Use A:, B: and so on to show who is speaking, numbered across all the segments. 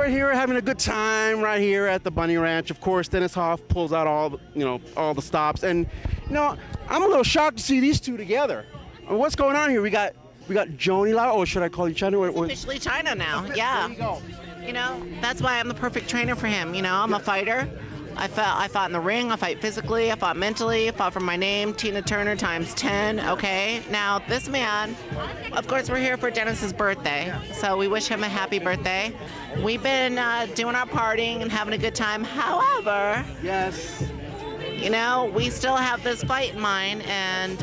A: we're here having a good time right here at the Bunny Ranch. Of course, Dennis Hoff pulls out all the stops, and I'm a little shocked to see these two together. I mean, what's going on here? We got Joni Lau, or should I call you Chyna?
B: It's officially Chyna now. Yeah.
A: There you go.
B: That's why I'm the perfect trainer for him. I'm a fighter. I fought in the ring. I fight physically. I fought mentally. I fought for my name, Tina Turner times 10. Okay. Now this man, of course, we're here for Dennis's birthday, so we wish him a happy birthday. We've been doing our partying and having a good time. However,
A: yes,
B: we still have this fight in mind, and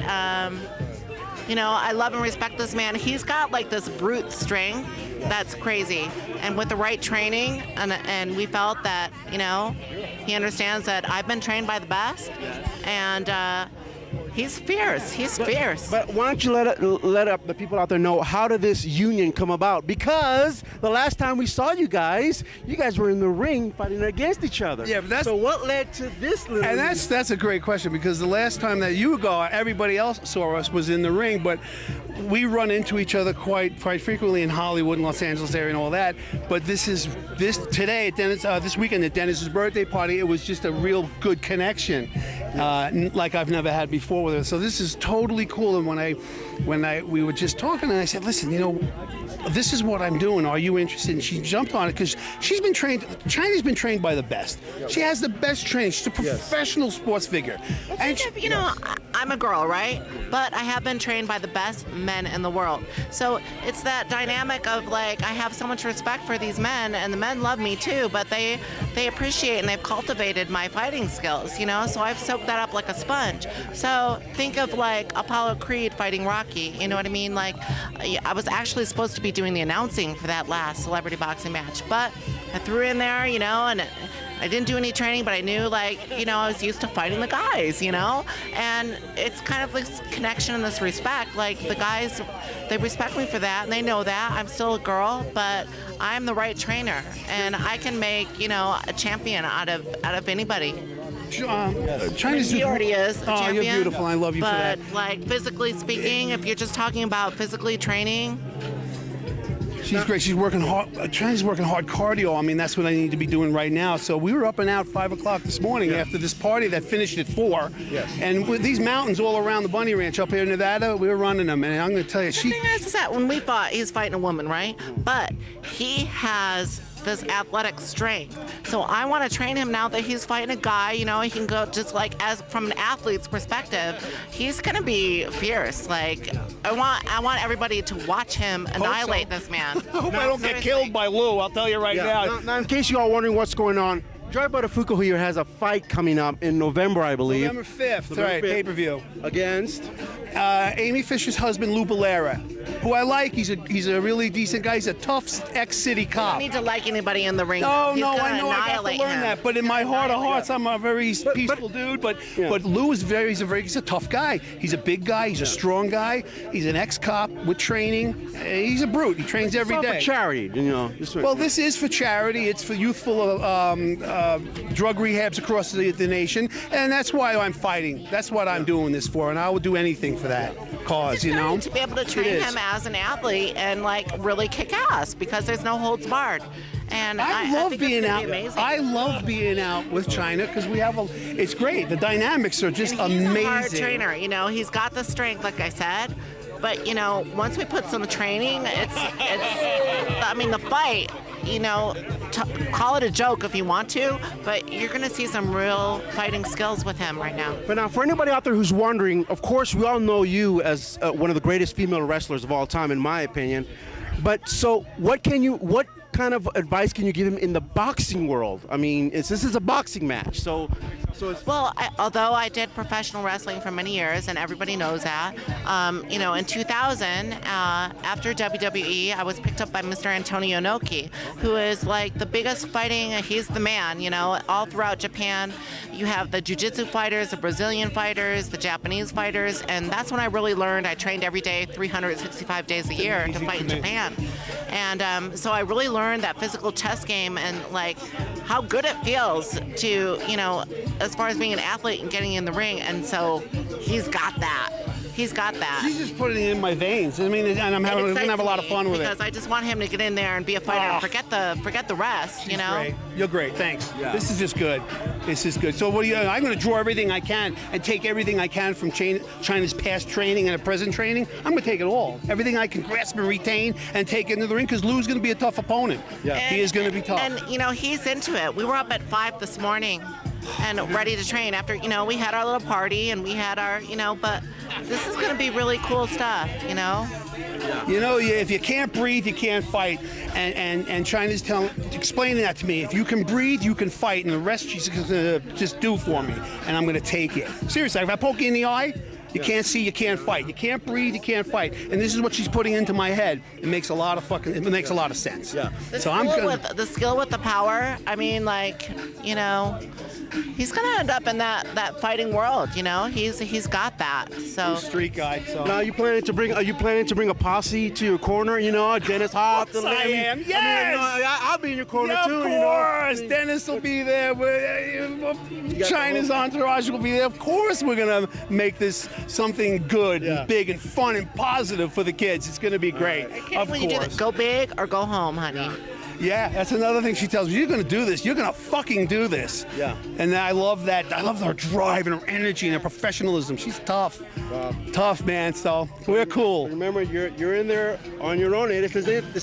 B: I love and respect this man. He's got like this brute strength that's crazy, and with the right training, and we felt that he understands that I've been trained by the best, and he's fierce. He's fierce.
A: But why don't you let up the people out there know, how did this union come about? Because the last time we saw you guys were in the ring fighting against each other.
C: Yeah, but
A: so what led to this little?
C: And that's a great question, because the last time that you go, everybody else saw us was in the ring, but we run into each other quite frequently in Hollywood and Los Angeles area and all that. But this today at Dennis, this weekend at Dennis's birthday party, it was just a real good connection, like I've never had before with her. So this is totally cool. And when we were just talking, and I said, listen, this is what I'm doing. Are you interested? And she jumped on it because she's been trained. Chyna's been trained by the best. She has the best training. She's a professional sports figure. And
B: I'm a girl, right? But I have been trained by the best men in the world. So it's that dynamic of I have so much respect for these men, and the men love me too. But they appreciate and they've cultivated my fighting skills. So I've soaked that up like a sponge. So think of Apollo Creed fighting Rocky. You know what I mean? I was actually supposed to be doing the announcing for that last celebrity boxing match, but I threw in there, and I didn't do any training, but I knew, I was used to fighting the guys, and it's kind of this connection and this respect. The guys, they respect me for that, and they know that I'm still a girl, but I'm the right trainer, and I can make, a champion out of anybody.
C: Chyna's
B: he already is a champion.
C: You're beautiful. I love you for that.
B: But physically speaking, if you're just talking about physically training,
C: she's great. She's working hard. Chyna's working hard cardio. I mean, that's what I need to be doing right now. So we were up and out 5 o'clock this morning after this party that finished at 4.
A: Yes.
C: And with these mountains all around the Bunny Ranch up here in Nevada, we were running them. And I'm going to tell you,
B: the thing is that when we fought, he's fighting a woman, right? But he has this athletic strength. So I want to train him now that he's fighting a guy, he can go just as from an athlete's perspective, he's going to be fierce. I want everybody to watch him annihilate this man.
C: I hope I don't get killed by Lou, I'll tell you right now.
A: Now, in case you all wondering what's going on, Joey Buttafuoco here has a fight coming up in November, I believe.
C: November 5th, right, pay-per-view.
A: Against?
C: Amy Fisher's husband, Lou Bolera, who I like. He's a really decent guy. He's a tough ex-city cop.
B: You don't need to like anybody in the ring.
C: No, I know. I got to learn that. But in my heart of hearts, I'm a very peaceful dude. But Lou is he's a tough guy. He's a big guy. He's a strong guy. He's an ex-cop with training. He's a brute. He trains every day.
A: It's for charity,
C: Well, this is for charity. It's for youthful drug rehabs across the nation, and that's why I'm fighting. That's what I'm doing this for, and I will do anything for that cause.
B: To be able to train him as an athlete and really kick ass, because there's no holds barred. And
C: I love
B: think
C: being out.
B: Be
C: I love being out with Chyna because we have it's great. The dynamics are just amazing.
B: He's a hard trainer. He's got the strength, like I said. But once we put some training, it's. The fight. Call it a joke if you want to, but you're going to see some real fighting skills with him right now.
A: But now, for anybody out there who's wondering, of course, we all know you as one of the greatest female wrestlers of all time, in my opinion. But so, what kind of advice can you give him in the boxing world? I mean, this is a boxing match, so it's...
B: Well, although I did professional wrestling for many years, and everybody knows that, in 2000, after WWE, I was picked up by Mr. Antonio Inoki, who is the biggest fighting, he's the man, all throughout Japan. You have the jiu-jitsu fighters, the Brazilian fighters, the Japanese fighters, and that's when I really learned. I trained every day, 365 days a year to fight in Japan. And so I really learned that physical chess game and how good it feels to, as far as being an athlete and getting in the ring. And so he's got that. He's got that.
C: She's just putting it in my veins. I mean, and I'm gonna have a lot of fun with it.
B: Because I just want him to get in there and be a fighter and forget the rest. You know.
C: Great. You're great. Thanks.
A: Yeah.
C: This is just good. This is good. So what do you? I'm going to draw everything I can and take everything I can from Chyna's past training and her present training. I'm going to take it all. Everything I can grasp and retain and take into the ring because Lou's going to be a tough opponent.
A: Yeah.
C: He is going to be tough.
B: And you know he's into it. We were up at 5 this morning and ready to train after we had our little party and we had our but this is going to be really cool stuff.
C: If you can't breathe, you can't fight. And Chyna's explaining that to me. If you can breathe, you can fight, and the rest she's going to just do for me, and I'm going to take it. Seriously, if I poke you in the eye, you can't see, you can't fight. You can't breathe, you can't fight. And this is what she's putting into my head. It makes a lot of sense.
A: Yeah.
B: The skill with the power. I mean, he's gonna end up in that fighting world. He's got that. So
C: Street guy. So.
A: Now, are you planning to bring a posse to your corner? Dennis Hoff.
C: Of course I am. Yes.
A: I'll be in your corner
C: Yeah,
A: too.
C: of course. Dennis will be there. Chyna's entourage will be there. Of course, we're gonna make this something good and big and fun and positive for the kids. It's gonna be great. Of
B: when you do that,
C: course.
B: go big or go home, honey.
C: Yeah, that's another thing she tells me. You're gonna do this. You're gonna fucking do this.
A: Yeah.
C: And I love that. I love her drive and her energy and her professionalism. She's tough. Tough, man. So we're cool.
A: Remember, you're in there on your own. It's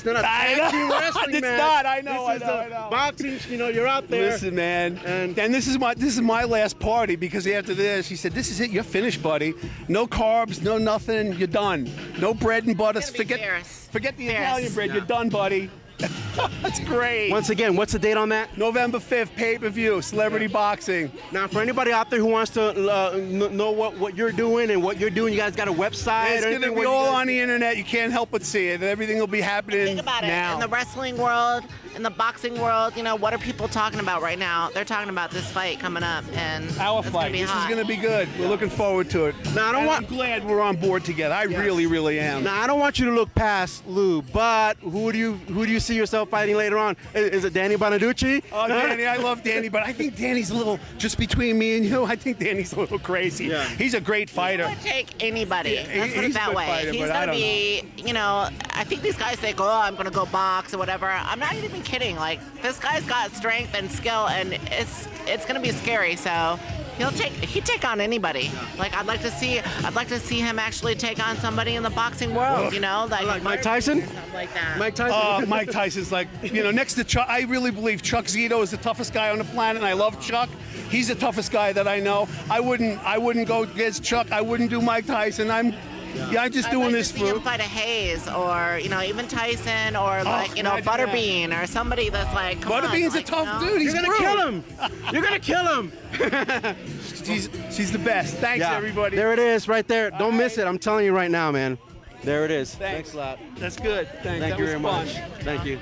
A: not a tag team wrestling
C: It's
A: match.
C: not. I know.
A: This is
C: I know.
A: boxing. You're out there.
C: Listen, man.
A: And
C: this is my last party because after this, she said, "This is it. You're finished, buddy. No carbs, no nothing. You're done. No bread and butter.
B: It's gonna be fierce.
C: Forget the
B: Fierce.
C: Italian bread. You're done, buddy." That's great.
A: once again, what's the date on that?
C: November 5th, pay-per-view, Celebrity Boxing.
A: Now, for anybody out there who wants to know what you're doing and what you're doing, you guys got a website?
C: It's going to be all on the internet. You can't help but see it. Everything will be happening
B: Think about
C: now.
B: it. In the wrestling world, in the boxing world, what are people talking about right now? They're talking about this fight coming up, and
C: Our
B: it's
C: fight.
B: Gonna be
C: This
B: hot.
C: is going to be good. We're looking forward to it.
A: Now,
C: I'm glad we're on board together. I really, really am.
A: Now, I don't want you to look past Lou, but who do you see yourself fighting later on? Is it Danny Bonaducci?
C: Oh, Danny, I love Danny, but I think Danny's a little, just between me and you, I think Danny's a little crazy.
A: Yeah.
C: He's a great fighter.
B: He would take anybody.
C: Yeah,
B: Let's put
C: he's
B: it that
C: a good
B: way.
C: fighter,
B: He's
C: but I
B: gonna
C: don't
B: be, I think these guys think, oh, I'm gonna go box or whatever. I'm not even kidding. Like, this guy's got strength and skill, and it's gonna be scary. So he'd take on anybody. Like, I'd like to see him actually take on somebody in the boxing world.
A: Like Mike Tyson?
B: Something like that.
A: Mike Tyson?
C: Mike Tyson's like, next to Chuck, I really believe Chuck Zito is the toughest guy on the planet, and I love Chuck. He's the toughest guy that I know. I wouldn't go against Chuck. I wouldn't do Mike Tyson. I'm just
B: I'd
C: doing
B: like
C: this
B: to see him fight a Hayes or even Tyson or
C: imagine
B: Butterbean or somebody that's like, come on,
C: Butterbean's
B: like,
C: a tough dude. He's
A: You're gonna kill him. You're gonna kill him.
C: She's the best. Thanks, everybody.
A: There it is, right there. Don't miss it. I'm telling you right now, man. There it is.
C: Thanks.
A: Thanks a lot.
C: That's good. Thanks.
A: Thank
C: That
A: you
C: was
A: very
C: fun.
A: much. Thank you.